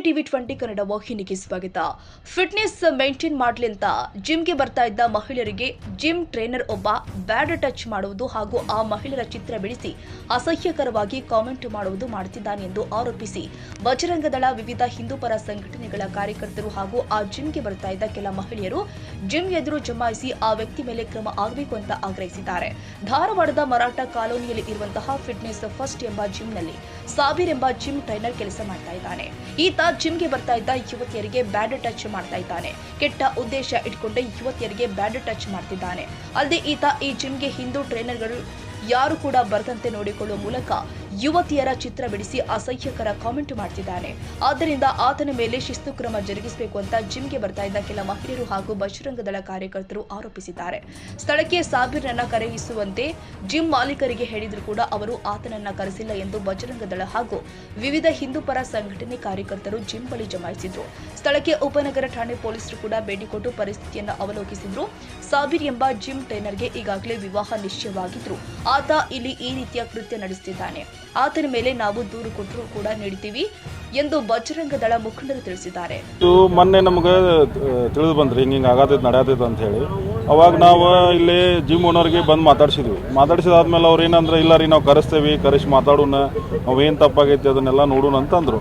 TV 20 Kannada ವಾಹಿನಿಗೆ ಸ್ವಾಗತ. Fitness maintain ಮಾಡಲಿ ಅಂತ ಜಿಮ್ಗೆ ಬರ್ತಾ ಇದ್ದ ಮಹಿಳೆಯರಿಗೆ ಜಿಮ್ ಟ್ರೈನರ್ ಒಬ್ಬ ಬ್ಯಾಡ್ ಟಚ್ ಮಾಡುವುದು ಹಾಗೂ ಆ ಮಹಿಳೆಯರ ಚಿತ್ರ ಬಿಡಿಸಿ ಅಸಹ್ಯಕರವಾಗಿ ಕಾಮೆಂಟ್ ಮಾಡುವುದು ಮಾಡುತ್ತಿದ್ದಾನೆ ಎಂದು ಆರೋಪಿಸಿ ಬಜರಂಗದಳ ವಿವಿಧ ಹಿಂದೂಪರ ಸಂಘಟನೆಗಳ ಕಾರ್ಯಕರ್ತರು ಹಾಗೂ ಆ ಜಿಮ್ಗೆ ಬರ್ತಾ ಇದ್ದ ಕೆಲ ಮಹಿಳೆಯರು ಜಿಮ್ ಎದುರು ಜಮಾಯಿಸಿ ಆ ವ್ಯಕ್ತಿ ಮೇಲೆ ಕ್ರಮ ಆಗಬೇಕು ಅಂತ ಆಗ್ರಹಿಸಿದ್ದಾರೆ. ಧಾರವಾಡದ ಮರಾಠ ಕಾಲೋನಿಯಲ್ಲಿ ಇರುವಂತಹ ಫಿಟ್ನೆಸ್ ಫಸ್ಟ್ ಎಂಬ ಜಿಮ್ನಲ್ಲಿ ಸಾಬೀರ್ ಎಂಬ ಜಿಮ್ ಟ್ರೈನರ್ ಕೆಲಸ ಮಾಡ್ತಾ ಇದ್ದಾನೆ. ಈತ ಜಿಮ್ಗೆ ಬರ್ತಾ ಇದ್ದ ಯುವತಿಯರಿಗೆ ಬ್ಯಾಡ್ ಟಚ್ ಮಾಡ್ತಾ ಇದ್ದಾನೆ. ಕೆಟ್ಟ ಉದ್ದೇಶ ಇಟ್ಕೊಂಡೆ ಯುವತಿಯರಿಗೆ ಬ್ಯಾಡ್ ಟಚ್ ಮಾಡ್ತಿದ್ದಾನೆ. ಅಲ್ಲದೆ ಈತ ಈ ಜಿಮ್ಗೆ ಹಿಂದೂ ಟ್ರೈನರ್ಗಳು ಯಾರು ಕೂಡ ಬರದಂತೆ ನೋಡಿಕೊಳ್ಳುವ ಮೂಲಕ ಯುವತಿಯರ ಚಿತ್ರ ಬಿಡಿಸಿ ಅಸಹ್ಯಕರ ಕಾಮೆಂಟ್ ಮಾಡ್ತಿದ್ದಾನೆ. ಆದ್ದರಿಂದ ಆತನ ಮೇಲೆ ಶಿಸ್ತು ಕ್ರಮ ಜರುಗಿಸಬೇಕು ಅಂತ ಜಿಮ್ಗೆ ಬರ್ತಾ ಇದ್ದ ಕೆಲ ಮಹಿಳೆಯರು ಹಾಗೂ ಬಜರಂಗದಳ ಕಾರ್ಯಕರ್ತರು ಆರೋಪಿಸಿದ್ದಾರೆ. ಸ್ಥಳಕ್ಕೆ ಸಾಬೀರ್ನನ್ನ ಕರೆಯಿಸುವಂತೆ ಜಿಮ್ ಮಾಲೀಕರಿಗೆ ಹೇಳಿದ್ರು ಕೂಡ ಅವರು ಆತನನ್ನ ಕರೆಸಿಲ್ಲ ಎಂದು ಬಜರಂಗದಳ ಹಾಗೂ ವಿವಿಧ ಹಿಂದೂಪರ ಸಂಘಟನೆ ಕಾರ್ಯಕರ್ತರು ಜಿಮ್ ಬಳಿ ಜಮಾಯಿಸಿದ್ರು. ಸ್ಥಳಕ್ಕೆ ಉಪನಗರ ಠಾಣೆ ಪೊಲೀಸರು ಕೂಡ ಭೇಟಿ ಕೊಟ್ಟು ಪರಿಸ್ಥಿತಿಯನ್ನು ಅವಲೋಕಿಸಿದ್ರು. ಸಾಬೀರ್ ಎಂಬ ಜಿಮ್ ಟ್ರೈನರ್ಗೆ ಈಗಾಗಲೇ ವಿವಾಹ ನಿಶ್ಚಯವಾಗಿದ್ರು. ಆತ ಇಲ್ಲಿ ಈ ರೀತಿಯ ಕೃತ್ಯ ನಡೆಸುತ್ತಿದ್ದಾನೆ. ಆತನ ಮೇಲೆ ನಾವು ದೂರು ಕೊಟ್ಟರು ಕೂಡ ನೀಡುತ್ತೀವಿ ಎಂದು ಬಜರಂಗದಳ ಮುಖಂಡರು ತಿಳಿಸಿದ್ದಾರೆ. ಮೊನ್ನೆ ನಮಗೆ ತಿಳಿದು ಬಂದ್ರಿ ಹಿಂಗೆ ಆಗತೈತೆ ನಡೆಯತೈತೆ ಅಂತ ಹೇಳಿ ಅವಾಗ ನಾವು ಇಲ್ಲಿ ಜಿಮ್ ಓನರ್ಗೆ ಬಂದು ಮಾತಾಡಿಸಿದಾದ್ಮೇಲೆ ಅವ್ರು ಏನಂದ್ರೆ ಇಲ್ಲ ರೀ ನಾವು ಕರೆಸಿ ಮಾತಾಡೋಣ ನಾವೇನು ತಪ್ಪಾಗೈತಿ ಅದನ್ನೆಲ್ಲ ನೋಡೋಣ ಅಂತಂದ್ರು.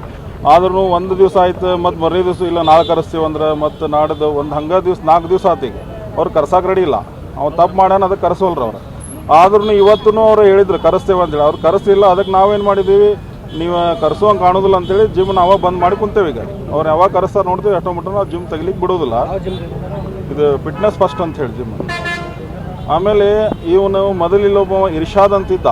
ಆದ್ರೂ ಒಂದು ದಿವಸ ಆಯ್ತು ಮತ್ತು ಮರನೇ ದಿವಸ ಇಲ್ಲ ನಾಳೆ ಕರೆಸ್ತೀವಿ ಅಂದ್ರೆ ಮತ್ತು ನಾಡ್ದು ಒಂದು ಹಂಗೆ 4 ದಿವಸ ಆತೀಗ ಅವ್ರು ಕರ್ಸಕ್ಕೆ ರೆಡಿ ಇಲ್ಲ. ಅವ್ರು ತಪ್ಪು ಮಾಡ್ಯಾನ ಅದಕ್ಕೆ ಕರೆಸೋಲ್ರಿ ಅವ್ರು. ಆದ್ರೂ ಇವತ್ತೂ ಅವ್ರು ಹೇಳಿದ್ರು ಕರೆಸ್ತೇವೆ ಅಂತೇಳಿ ಅವ್ರು ಕರೆಸ್ತಿಲ್ಲ. ಅದಕ್ಕೆ ನಾವೇನು ಮಾಡಿದ್ದೀವಿ ನೀವು ಕರೆಸೋಂಗೆ ಕಾಣೋದಿಲ್ಲ ಅಂತೇಳಿ ಜಿಮ್ ನಾವು ಬಂದ್ ಮಾಡಿ ಕುಂತೇವೆ. ಈಗ ಅವ್ರು ಯಾವಾಗ ಕರೆಸ್ತಾರೆ ನೋಡ್ತೀವಿ ಅಷ್ಟೊಂದು ನಾವು ಜಿಮ್ ತೆಗಿಲಿಕ್ಕೆ ಬಿಡೋದಿಲ್ಲ. ಇದು ಫಿಟ್ನೆಸ್ ಫಸ್ಟ್ ಅಂತ ಹೇಳಿ ಜಿಮ್. ಆಮೇಲೆ ಇವನು ಮೊದಲಿಲ್ಲೊಬ್ಬ ಇರ್ಷಾದ್ ಅಂತಿದ್ದ,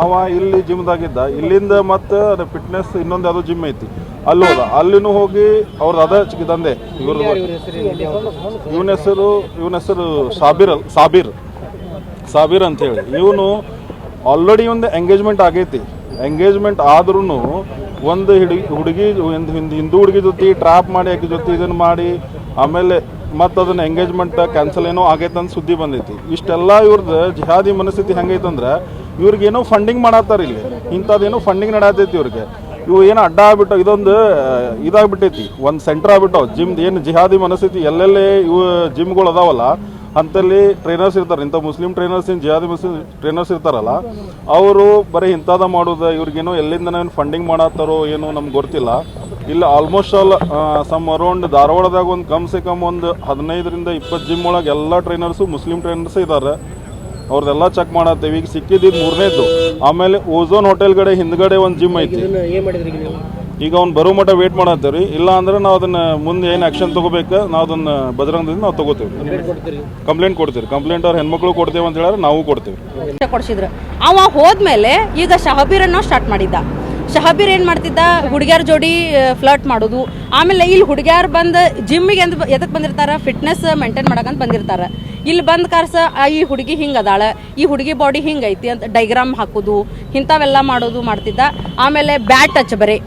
ಅವ ಇಲ್ಲಿ ಜಿಮ್ದಾಗಿದ್ದ. ಇಲ್ಲಿಂದ ಮತ್ತು ಫಿಟ್ನೆಸ್ ಇನ್ನೊಂದು ಯಾವುದೋ ಜಿಮ್ ಐತಿ ಅಲ್ಲಿ ಹೋದ. ಅಲ್ಲಿನೂ ಹೋಗಿ ಅವ್ರದ್ದು ಅದ ಚಿಕ್ಕದಂದೆ ಇವ್ರದ್ದು ಇವನ ಹೆಸರು ಸಾಬೀರ್ ಅಂತ ಹೇಳಿ. ಇವನು ಆಲ್ರೆಡಿ ಒಂದು ಎಂಗೇಜ್ಮೆಂಟ್ ಆಗೈತಿ. ಎಂಗೇಜ್ಮೆಂಟ್ ಆದ್ರೂ ಒಂದು ಹುಡುಗಿ ಹಿಂದೂ ಹುಡುಗಿ ಜೊತೆ ಟ್ರ್ಯಾಪ್ ಮಾಡಿ ಆಕೆ ಜೊತೆ ಇದನ್ನು ಮಾಡಿ ಆಮೇಲೆ ಮತ್ತು ಅದನ್ನ ಎಂಗೇಜ್ಮೆಂಟ್ ಕ್ಯಾನ್ಸಲ್ ಏನೋ ಆಗೈತೆ ಅಂತ ಸುದ್ದಿ ಬಂದೈತಿ. ಇಷ್ಟೆಲ್ಲ ಇವ್ರದ್ದು ಜಿಹಾದಿ ಮನಸ್ಥಿತಿ ಹೆಂಗೈತಂದ್ರೆ ಇವ್ರಿಗೇನೋ ಫಂಡಿಂಗ್ ಮಾಡತ್ತಾರ. ಇಲ್ಲಿ ಇಂಥದ್ದೇನೋ ಫಂಡಿಂಗ್ ನಡೆಯತೈತಿ ಇವ್ರಿಗೆ. ಇವು ಏನೋ ಅಡ್ಡ ಆಗ್ಬಿಟ್ಟು ಇದೊಂದು ಇದಾಗ್ಬಿಟ್ಟೈತಿ, ಒಂದು ಸೆಂಟರ್ ಆಗ್ಬಿಟ್ಟವು ಜಿಮ್ದು. ಏನು ಜಿಹಾದಿ ಮನಸ್ಥಿತಿ ಎಲ್ಲೆಲ್ಲೇ ಇವು ಜಿಮ್ಗಳು ಅದಾವಲ್ಲ ಅಂತಲ್ಲಿ ಟ್ರೈನರ್ಸ್ ಇರ್ತಾರೆ. ಇಂಥ Muslim trainers jihadi Muslim trainers ಇರ್ತಾರಲ್ಲ ಅವರು ಬರೀ ಇಂಥದ ಮಾಡೋದು. ಇವ್ರಿಗೇನೋ ಎಲ್ಲಿಂದ ಏನು ಫಂಡಿಂಗ್ ಮಾಡತ್ತಾರೋ ಏನೋ ನಮ್ಗೆ ಗೊತ್ತಿಲ್ಲ. ಇಲ್ಲ ಆಲ್ಮೋಸ್ಟ್ ಆಲ್ ಸಮ್ ಅರೌಂಡ್ ಧಾರವಾಡದಾಗ ಒಂದು ಕಮ್ ಸೆ ಕಮ್ ಒಂದು 15ರಿಂದ 20 ಜಿಮ್ ಒಳಗೆ ಎಲ್ಲ ಟ್ರೈನರ್ಸು ಮುಸ್ಲಿಂ ಟ್ರೈನರ್ಸ್ ಇದ್ದಾರೆ. ಅವ್ರದ್ದೆಲ್ಲ ಚೆಕ್ ಮಾಡತ್ತೇವೆ. ಈಗ ಸಿಕ್ಕಿದ್ದು 3ನೇದ್ದು. ಆಮೇಲೆ ಓಝೋನ್ ಹೋಟೆಲ್ ಕಡೆ ಹಿಂದ್ಗಡೆ ಒಂದು ಜಿಮ್ ಐತಿ. ಈಗ ಅವ್ನು ಬರೋ ಮಟ್ಟ ವೇಟ್ ಮಾಡತ್ತೇವ್ರಿ. ಇಲ್ಲ ಅಂದ್ರೆ ನಾವು ಅದನ್ನ ಮುಂದೆ ಏನು ಆಕ್ಷನ್ ತಗೋಬೇಕು ನಾವು ಅದನ್ನ ಬಜರಂಗದಿಂದ ನಾವು ತಗೋತೀವಿ. ಕಂಪ್ಲೇಂಟ್ ಕೊಡ್ತೀವಿ. ಕಂಪ್ಲೇಂಟ್ ಅವ್ರ ಹೆಣ್ಮಕ್ಳು ಕೊಡ್ತೇವೆ ಅಂತ ಹೇಳಿದ್ರೆ ನಾವು ಕೊಡ್ತೀವಿ. ಕೊಡಿಸಿದ್ರು. ಅವ ಹೋದ್ಮೇಲೆ ಈಗ ಶಹಬೀರ್ ಅನ್ನೋ ಸ್ಟಾರ್ಟ್ ಮಾಡಿದ್ದ. ಶಹಬೀರ್ ಏನು ಮಾಡ್ತಿದ್ದ, ಹುಡುಗಿಯರ ಜೋಡಿ ಫ್ಲರ್ಟ್ ಮಾಡೋದು. ಆಮೇಲೆ ಇಲ್ಲಿ ಹುಡುಗಿಯರು ಬಂದು ಜಿಮ್ಮಿಗೆ ಎದಕ್ಕೆ ಬಂದಿರ್ತಾರೆ, ಫಿಟ್ನೆಸ್ ಮೇಂಟೈನ್ ಮಾಡಕಂತ ಬಂದಿರ್ತಾರೆ. ಇಲ್ಲಿ ಬಂದು ಕಾರ್ಸ ಈ ಹುಡುಗಿ ಹಿಂಗೆ ಅದಾಳ, ಈ ಹುಡುಗಿ ಬಾಡಿ ಹಿಂಗೆ ಐತಿ ಅಂತ ಡೈಗ್ರಾಮ್ ಹಾಕೋದು ಇಂಥವೆಲ್ಲ ಮಾಡೋದು ಮಾಡ್ತಿದ್ದ. ಆಮೇಲೆ ಬ್ಯಾಡ್ ಟಚ್ ಬರೀ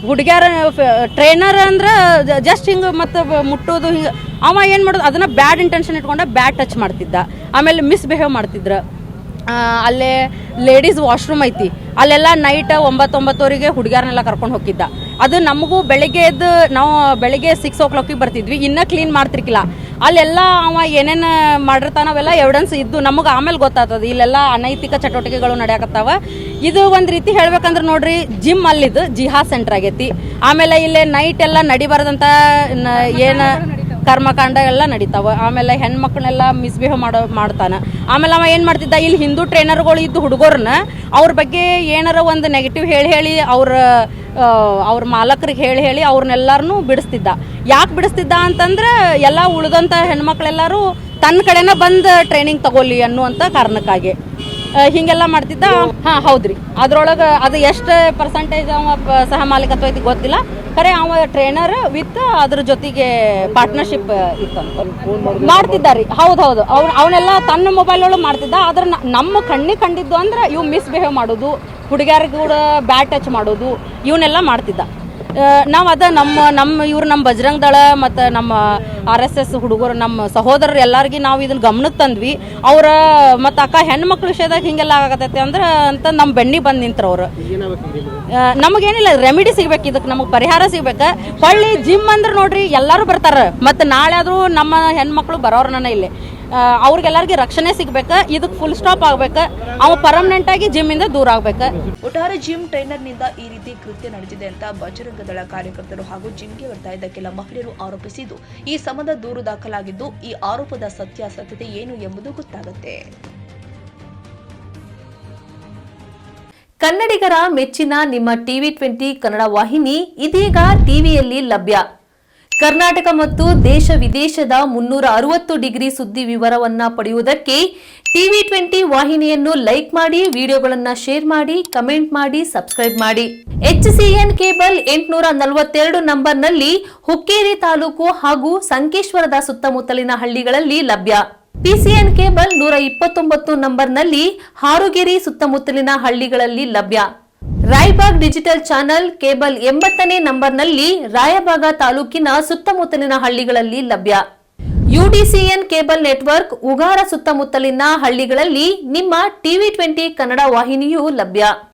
ಹುಡುಗಿಯರ ಟ್ರೈನರ್ ಅಂದ್ರೆ ಜಸ್ಟ್ ಹಿಂಗೆ ಮತ್ತು ಮುಟ್ಟೋದು ಹಿಂಗೆ. ಅವ ಏನು ಮಾಡೋದು ಅದನ್ನು ಬ್ಯಾಡ್ ಇಂಟೆನ್ಷನ್ ಇಟ್ಕೊಂಡ ಬ್ಯಾಡ್ ಟಚ್ ಮಾಡ್ತಿದ್ದ. ಆಮೇಲೆ ಮಿಸ್ಬಿಹೇವ್ ಮಾಡ್ತಿದ್ರು. ಅಲ್ಲೇ ಲೇಡೀಸ್ ವಾಶ್ರೂಮ್ ಐತಿ, ಅಲ್ಲೆಲ್ಲ ನೈಟ್ 9-9ವರೆಗೆ ಹುಡುಗಿಯರನ್ನೆಲ್ಲ ಕರ್ಕೊಂಡು ಹೋಗಿದ್ದ. ಅದು ನಮಗೂ ಬೆಳಗ್ಗೆ ಎದ್ದು ನಾವು ಬೆಳಗ್ಗೆ 6 o'clock ಬರ್ತಿದ್ವಿ, ಇನ್ನೂ ಕ್ಲೀನ್ ಮಾಡ್ತಿರ್ಕಿಲ್ಲ. ಅಲ್ಲೆಲ್ಲ ಅವ ಏನೇನು ಮಾಡಿರ್ತಾನ ಅವೆಲ್ಲ ಎವಿಡೆನ್ಸ್ ಇದ್ದು ನಮಗೆ ಆಮೇಲೆ ಗೊತ್ತಾಗ್ತದೆ ಇಲ್ಲೆಲ್ಲ ಅನೈತಿಕ ಚಟುವಟಿಕೆಗಳು ನಡೆಯಕತ್ತಾವ. ಇದು ಒಂದು ರೀತಿ ಹೇಳ್ಬೇಕಂದ್ರೆ ನೋಡ್ರಿ, ಜಿಮ್ ಅಲ್ಲಿದ್ದು ಜಿಹಾದ್ ಸೆಂಟರ್ ಆಗೈತಿ. ಆಮೇಲೆ ಇಲ್ಲೇ ನೈಟ್ ಎಲ್ಲ ನಡಿಬಾರ್ದಂತ ಏನು ಕರ್ಮಕಾಂಡ ಎಲ್ಲ ನಡೀತಾವ. ಆಮೇಲೆ ಹೆಣ್ಮಕ್ಳನ್ನೆಲ್ಲ ಮಿಸ್ಬಿಹೇವ್ ಮಾಡ್ತಾನೆ. ಆಮೇಲೆ ಅವ ಏನು ಮಾಡ್ತಿದ್ದ, ಇಲ್ಲಿ ಹಿಂದೂ ಟ್ರೈನರ್ಗಳು ಇದ್ದು ಹುಡುಗರನ್ನ ಅವ್ರ ಬಗ್ಗೆ ಏನಾರ ಒಂದು ನೆಗೆಟಿವ್ ಹೇಳಿ ಅವ್ರ ಮಾಲಕರಿಗೆ ಹೇಳಿ ಅವ್ರನ್ನೆಲ್ಲರನ್ನೂ ಬಿಡಿಸ್ತಿದ್ದ. ಯಾಕೆ ಬಿಡಿಸ್ತಿದ್ದ ಅಂತಂದ್ರೆ ಎಲ್ಲ ಉಳಿದಂಥ ಹೆಣ್ಮಕ್ಳೆಲ್ಲರೂ ತನ್ನ ಕಡೆನ ಬಂದು ಟ್ರೈನಿಂಗ್ ತಗೊಳ್ಳಿ ಅನ್ನುವಂಥ ಕಾರಣಕ್ಕಾಗಿ ಹಿಂಗೆಲ್ಲ ಮಾಡ್ತಿದ್ದ. ಹಾಂ ಹೌದ್ರಿ, ಅದ್ರೊಳಗೆ ಅದು ಎಷ್ಟು ಪರ್ಸೆಂಟೇಜ್ ಅವ ಸಹ ಮಾಲೀಕತ್ವ ಐತಿ ಗೊತ್ತಿಲ್ಲ. ಖರೆ ಅವ ಟ್ರೈನರ್ ವಿತ್ ಅದ್ರ ಜೊತೆಗೆ ಪಾರ್ಟ್ನರ್ಶಿಪ್ ಇತ್ತಂತ ಮಾಡ್ತಿದ್ದಾರಿ. ಹೌದು ಅವನೆಲ್ಲ ತನ್ನ ಮೊಬೈಲ್ ಒಳಗೆ ಮಾಡ್ತಿದ್ದ. ಆದ್ರೆ ನಮ್ಮ ಕಣ್ಣಿಗೆ ಕಂಡಿದ್ದು ಅಂದ್ರೆ ಇವು ಮಿಸ್ಬಿಹೇವ್ ಮಾಡೋದು, ಹುಡುಗಿಯರಿಗೆ ಕೂಡ ಬ್ಯಾಡ್ ಟಚ್ ಮಾಡೋದು ಇವನ್ನೆಲ್ಲ ಮಾಡ್ತಿದ್ದ. ನಾವು ಅದ ನಮ್ಮ ಬಜರಂಗ್ ದಳ ಮತ್ತು ನಮ್ಮ RSS ಹುಡುಗರು ನಮ್ಮ ಸಹೋದರರು ಎಲ್ಲರಿಗೆ ನಾವು ಇದನ್ನ ಗಮನಕ್ಕೆ ತಂದ್ವಿ. ಅವರ ಮತ್ತು ಅಕ್ಕ ಹೆಣ್ಮಕ್ಳ ವಿಷಯದಾಗ ಹಿಂಗೆಲ್ಲ ಆಗತೈತೆ ಅಂದ್ರೆ ಅಂತ ನಮ್ಮ ಬೆನ್ನಿಗೆ ಬಂದು ನಿಂತರು ಅವರು. ನಮಗೇನಿಲ್ಲ, ರೆಮಿಡಿ ಸಿಗ್ಬೇಕು, ಇದಕ್ಕೆ ನಮಗೆ ಪರಿಹಾರ ಸಿಗ್ಬೇಕು. ಹೊಳ್ಳಿ ಜಿಮ್ ಅಂದ್ರೆ ನೋಡ್ರಿ ಎಲ್ಲರೂ ಬರ್ತಾರೆ, ಮತ್ತು ನಾಳೆ ಆದರೂ ನಮ್ಮ ಹೆಣ್ಮಕ್ಳು ಬರೋರ್ನ ಇಲ್ಲಿ ಅವ್ರಿಗೆಲ್ಲರಿಗೆ ರಕ್ಷಣೆ ಸಿಗ್ಬೇಕು. ಇದಕ್ಕೆ ಫುಲ್ ಸ್ಟಾಪ್ ಆಗ್ಬೇಕು. ಅವ ಪರ್ಮನೆಂಟ್ ಆಗಿ ಜಿಮ್ ಇಂದ ದೂರ ಆಗ್ಬೇಕು. ಒಟ್ಟಾರೆ ಜಿಮ್ ಟ್ರೈನರ್ ನಿಂದ ಈ ರೀತಿ ಕೃತ್ಯ ನಡೆದಿದೆ ಅಂತ ಬಜರಂಗ ದಳ ಕಾರ್ಯಕರ್ತರು ಹಾಗೂ ಜಿಮ್ಗೆ ಬರ್ತಾ ಇದ್ದ ಕೆಲ ಮಹಿಳೆಯರು ಆರೋಪಿಸಿದ್ದು, ಈ ಸಂಬಂಧ ದೂರು ದಾಖಲಾಗಿದ್ದು ಈ ಆರೋಪದ ಸತ್ಯಾಸತ್ಯತೆ ಏನು ಎಂಬುದು ಗೊತ್ತಾಗುತ್ತೆ. ಕನ್ನಡಿಗರ ಮೆಚ್ಚಿನ ನಿಮ್ಮ TV20 ಕನ್ನಡ ವಾಹಿನಿ ಇದೀಗ ಟಿವಿಯಲ್ಲಿ ಲಭ್ಯ. ಕರ್ನಾಟಕ ಮತ್ತು ದೇಶ ವಿದೇಶದ 360 ಡಿಗ್ರಿ ಸುದ್ದಿ ವಿವರವನ್ನ ಪಡೆಯುವುದಕ್ಕೆ TV20 ವಾಹಿನಿಯನ್ನು ಲೈಕ್ ಮಾಡಿ, ವಿಡಿಯೋಗಳನ್ನು ಶೇರ್ ಮಾಡಿ, ಕಮೆಂಟ್ ಮಾಡಿ, ಸಬ್ಸ್ಕ್ರೈಬ್ ಮಾಡಿ. HCN ಕೇಬಲ್ 842 ನಂಬರ್ನಲ್ಲಿ ಹುಕ್ಕೇರಿ ತಾಲೂಕು ಹಾಗೂ ಸಂಕೇಶ್ವರದ ಸುತ್ತಮುತ್ತಲಿನ ಹಳ್ಳಿಗಳಲ್ಲಿ ಲಭ್ಯ. PCN ಕೇಬಲ್ 129 ನಂಬರ್ನಲ್ಲಿ ಹಾರುಗೆರೆ ಸುತ್ತಮುತ್ತಲಿನ ಹಳ್ಳಿಗಳಲ್ಲಿ ಲಭ್ಯ. ರಾಯಬಾಗ್ ಡಿಜಿಟಲ್ ಚಾನೆಲ್ ಕೇಬಲ್ 80ನೇ ನಂಬರ್ನಲ್ಲಿ ರಾಯಬಾಗ ತಾಲೂಕಿನ ಸುತ್ತಮುತ್ತಲಿನ ಹಳ್ಳಿಗಳಲ್ಲಿ ಲಭ್ಯ. UDCN ಕೇಬಲ್ ನೆಟ್ವರ್ಕ್ ಉಗಾರ ಸುತ್ತಮುತ್ತಲಿನ ಹಳ್ಳಿಗಳಲ್ಲಿ ನಿಮ್ಮ TV20 ಕನ್ನಡ ವಾಹಿನಿಯೂ ಲಭ್ಯ.